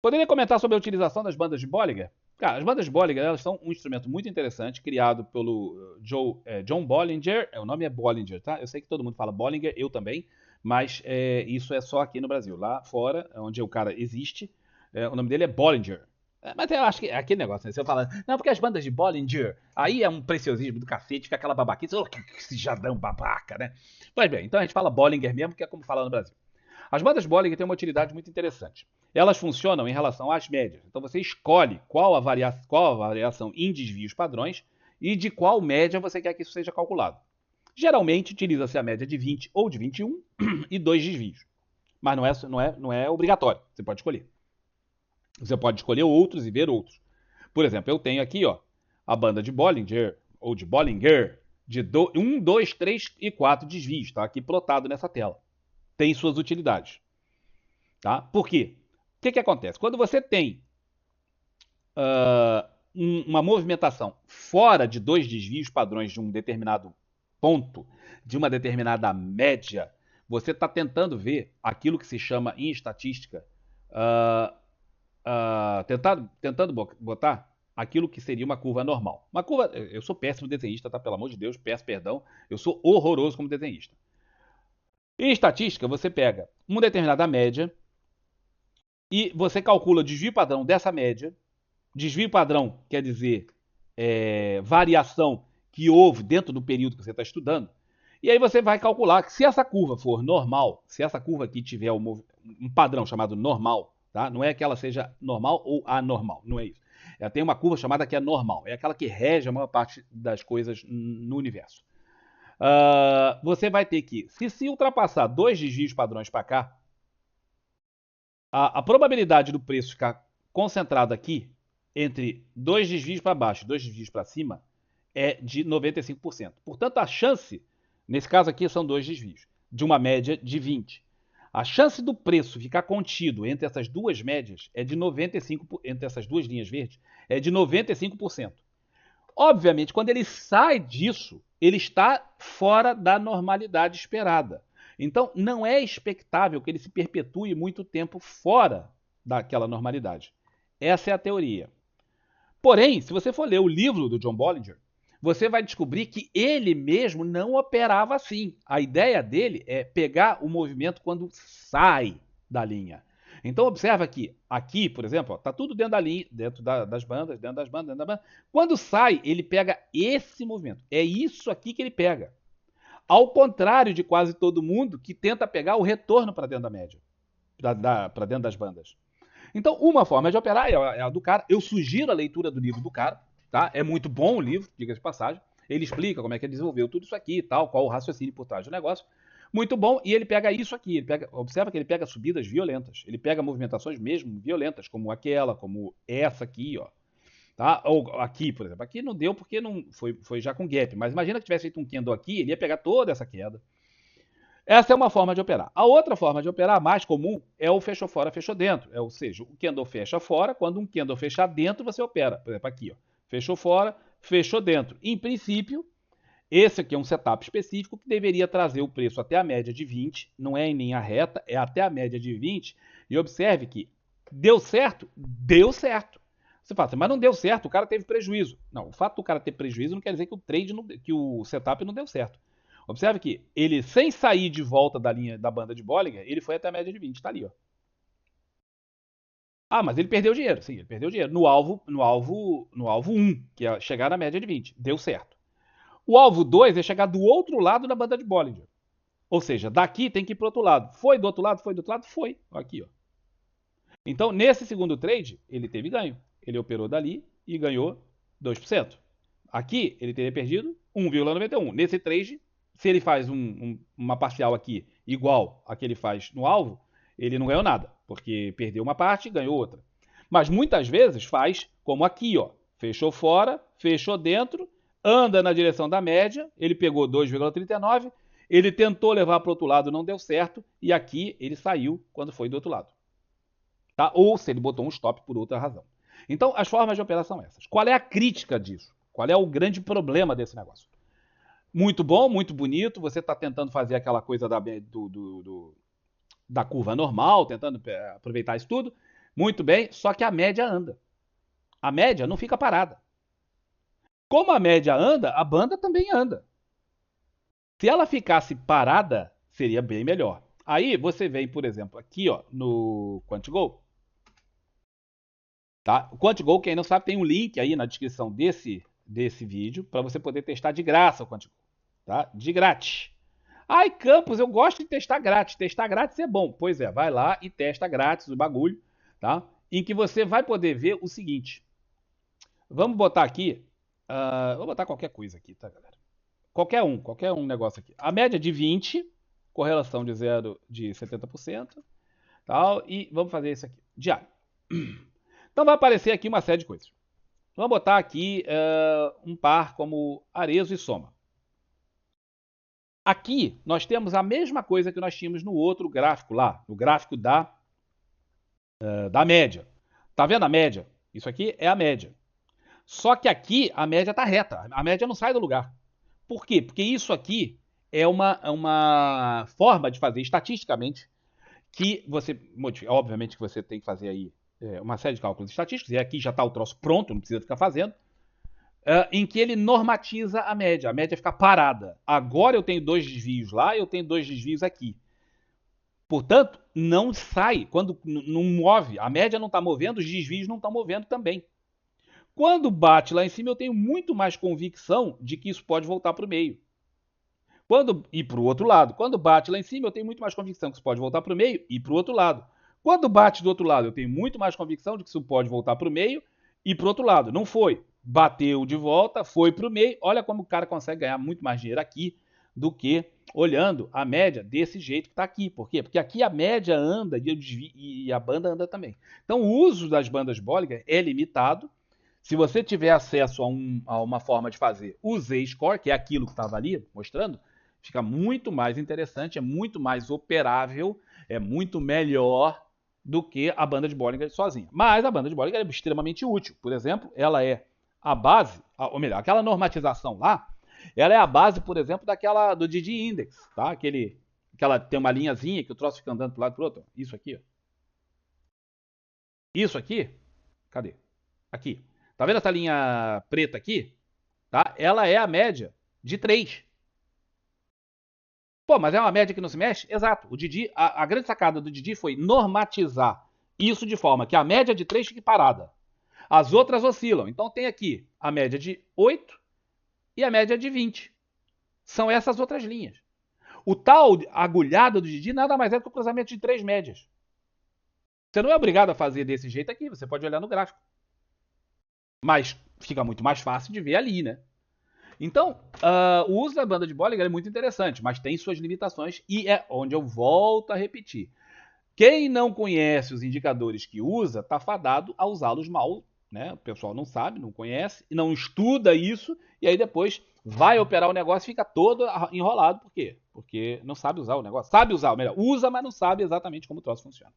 Poderia comentar sobre a utilização das bandas de Bollinger? Cara, as bandas de Bollinger, elas são um instrumento muito interessante, criado pelo John Bollinger. O nome é Bollinger, tá? Eu sei que todo mundo fala Bollinger, eu também, mas isso é só aqui no Brasil. Lá fora, onde o cara existe, o nome dele é Bollinger. Mas eu acho que é aquele negócio, né? Você fala, não, porque as bandas de Bollinger, aí é um preciosismo do cacete, fica aquela babaquice, oh, que esse jadão babaca, né? Pois bem, então a gente fala Bollinger mesmo, que é como fala no Brasil. As bandas de Bollinger têm uma utilidade muito interessante. Elas funcionam em relação às médias. Então você escolhe qual a variação em desvios padrões e de qual média você quer que isso seja calculado. Geralmente utiliza-se a média de 20 ou de 21 e dois desvios. Mas não é obrigatório. Você pode escolher. Você pode escolher outros e ver outros. Por exemplo, eu tenho aqui ó, a banda de Bollinger, ou de Bollinger, de 1, 2, 3 e 4 desvios. Está aqui plotado nessa tela. Tem suas utilidades. Tá? Por quê? O que acontece? Quando você tem uma movimentação fora de dois desvios padrões de um determinado ponto, de uma determinada média, você está tentando ver aquilo que se chama em estatística, tentando botar aquilo que seria uma curva normal. Uma curva, eu sou péssimo desenhista, tá? Pelo amor de Deus, peço perdão, eu sou horroroso como desenhista. Em estatística, você pega uma determinada média e você calcula o desvio padrão dessa média. Desvio padrão quer dizer variação que houve dentro do período que você está estudando. E aí você vai calcular que se essa curva for normal, se essa curva aqui tiver um padrão chamado normal, tá? Não é que ela seja normal ou anormal, não é isso. Ela tem uma curva chamada que é normal, é aquela que rege a maior parte das coisas no universo. Você vai ter que, se ultrapassar dois desvios padrões para cá, a probabilidade do preço ficar concentrado aqui entre dois desvios para baixo e dois desvios para cima é de 95%. Portanto, a chance, nesse caso aqui são dois desvios, de uma média de 20. A chance do preço ficar contido entre essas duas médias é de 95%, entre essas duas linhas verdes, é de 95%. Obviamente, quando ele sai disso, ele está fora da normalidade esperada. Então, não é expectável que ele se perpetue muito tempo fora daquela normalidade. Essa é a teoria. Porém, se você for ler o livro do John Bollinger, você vai descobrir que ele mesmo não operava assim. A ideia dele é pegar o movimento quando sai da linha. Então observa que aqui, por exemplo, está tudo dentro da linha, dentro das bandas, dentro das bandas, dentro da banda. Quando sai, ele pega esse movimento. É isso aqui que ele pega. Ao contrário de quase todo mundo que tenta pegar o retorno para dentro da média, para dentro das bandas. Então, uma forma de operar é a do cara. Eu sugiro a leitura do livro do cara, tá? É muito bom o livro, diga-se de passagem. Ele explica como é que ele desenvolveu tudo isso aqui e tal, qual o raciocínio por trás do negócio. Muito bom, e ele pega isso aqui, observa que ele pega subidas violentas, ele pega movimentações mesmo violentas, como aquela, como essa aqui, ó. Tá? Ou aqui, por exemplo. Aqui não deu porque não foi já com gap, mas imagina que tivesse feito um candle aqui, ele ia pegar toda essa queda. Essa é uma forma de operar. A outra forma de operar, mais comum, é o fechou fora, fechou dentro. Ou seja, o candle fecha fora, quando um candle fechar dentro, você opera. Por exemplo, aqui, ó. Fechou fora, fechou dentro. Em princípio, esse aqui é um setup específico que deveria trazer o preço até a média de 20, não é em linha reta, é até a média de 20. E observe que deu certo? Deu certo. Você fala assim, mas não deu certo, o cara teve prejuízo. Não, o fato do cara ter prejuízo não quer dizer que que o setup não deu certo. Observe que ele, sem sair de volta da linha da banda de Bollinger, ele foi até a média de 20, tá ali, ó. Ah, mas ele perdeu dinheiro. Sim, ele perdeu dinheiro. No alvo 1, que é chegar na média de 20. Deu certo. O alvo 2 é chegar do outro lado da banda de Bollinger. Ou seja, daqui tem que ir para o outro lado. Foi do outro lado? Foi do outro lado? Foi. Aqui, ó. Então, nesse segundo trade, ele teve ganho. Ele operou dali e ganhou 2%. Aqui, ele teria perdido 1,91. Nesse trade, se ele faz uma parcial aqui igual a que ele faz no alvo, ele não ganhou nada, porque perdeu uma parte e ganhou outra. Mas muitas vezes faz como aqui, ó. Fechou fora, fechou dentro, anda na direção da média, ele pegou 2,39, ele tentou levar para o outro lado, não deu certo, e aqui ele saiu quando foi do outro lado. Tá? Ou se ele botou um stop por outra razão. Então, as formas de operação são essas. Qual é a crítica disso? Qual é o grande problema desse negócio? Muito bom, muito bonito, você está tentando fazer aquela coisa da curva normal, tentando aproveitar isso tudo. Muito bem, só que a média anda. A média não fica parada. Como a média anda, a banda também anda. Se ela ficasse parada, seria bem melhor. Aí você vem, por exemplo, aqui ó, no QuantGo. Tá? O QuantGo, quem não sabe, tem um link aí na descrição desse vídeo para você poder testar de graça o QuantGo. Tá? De grátis. Ai, Campos, eu gosto de testar grátis. Testar grátis é bom. Pois é, vai lá e testa grátis o bagulho, tá? Em que você vai poder ver o seguinte. Vamos botar aqui. Vou botar qualquer coisa aqui, tá, galera? Qualquer um negócio aqui. A média de 20, correlação de 0 de 70%, tal, e vamos fazer isso aqui, diário. Então vai aparecer aqui uma série de coisas. Vamos botar aqui um par como Arezzo e Soma. Aqui nós temos a mesma coisa que nós tínhamos no outro gráfico lá, no gráfico da média. Tá vendo a média? Isso aqui é a média. Só que aqui a média está reta, a média não sai do lugar. Por quê? Porque isso aqui é uma forma de fazer estatisticamente que você modifica. Obviamente que você tem que fazer aí uma série de cálculos estatísticos, e aqui já está o troço pronto, não precisa ficar fazendo, em que ele normatiza a média fica parada. Agora eu tenho 2 desvios lá, eu tenho 2 desvios aqui. Portanto, não sai, quando não move, a média não está movendo, os desvios não estão movendo também. Quando bate lá em cima, eu tenho muito mais convicção de que isso pode voltar para o meio. E para o outro lado. Quando bate lá em cima, eu tenho muito mais convicção que isso pode voltar para o meio e para o outro lado. Quando bate do outro lado, eu tenho muito mais convicção de que isso pode voltar para o meio e para o outro lado. Não foi. Bateu de volta, foi para o meio. Olha como o cara consegue ganhar muito mais dinheiro aqui do que olhando a média desse jeito que está aqui. Por quê? Porque aqui a média anda e a banda anda também. Então o uso das bandas Bollinger é limitado. Se você tiver acesso a uma forma de fazer o Z-score, que é aquilo que estava ali mostrando, fica muito mais interessante, é muito mais operável, é muito melhor do que a banda de Bollinger sozinha. Mas a banda de Bollinger é extremamente útil. Por exemplo, ela é a base, ou melhor, aquela normatização lá, ela é a base, por exemplo, daquela do Didi Index, tá? Aquela tem uma linhazinha que o troço fica andando para um lado e para o outro. Isso aqui, ó. Isso aqui, cadê? Aqui. Tá vendo essa linha preta aqui? Tá? Ela é a média de 3. Pô, mas é uma média que não se mexe? Exato. O Didi, a grande sacada do Didi foi normatizar isso de forma que a média de 3 fique parada. As outras oscilam. Então tem aqui a média de 8 e a média de 20. São essas outras linhas. O tal agulhada do Didi nada mais é do que o cruzamento de 3 médias. Você não é obrigado a fazer desse jeito aqui, você pode olhar no gráfico. Mas fica muito mais fácil de ver ali, né? Então, o uso da banda de Bollinger é muito interessante, mas tem suas limitações e é onde eu volto a repetir. Quem não conhece os indicadores que usa, está fadado a usá-los mal, né? O pessoal não sabe, não conhece, não estuda isso e aí depois vai operar o negócio e fica todo enrolado. Por quê? Porque não sabe usar o negócio. Sabe usar, ou melhor, usa, mas não sabe exatamente como o troço funciona.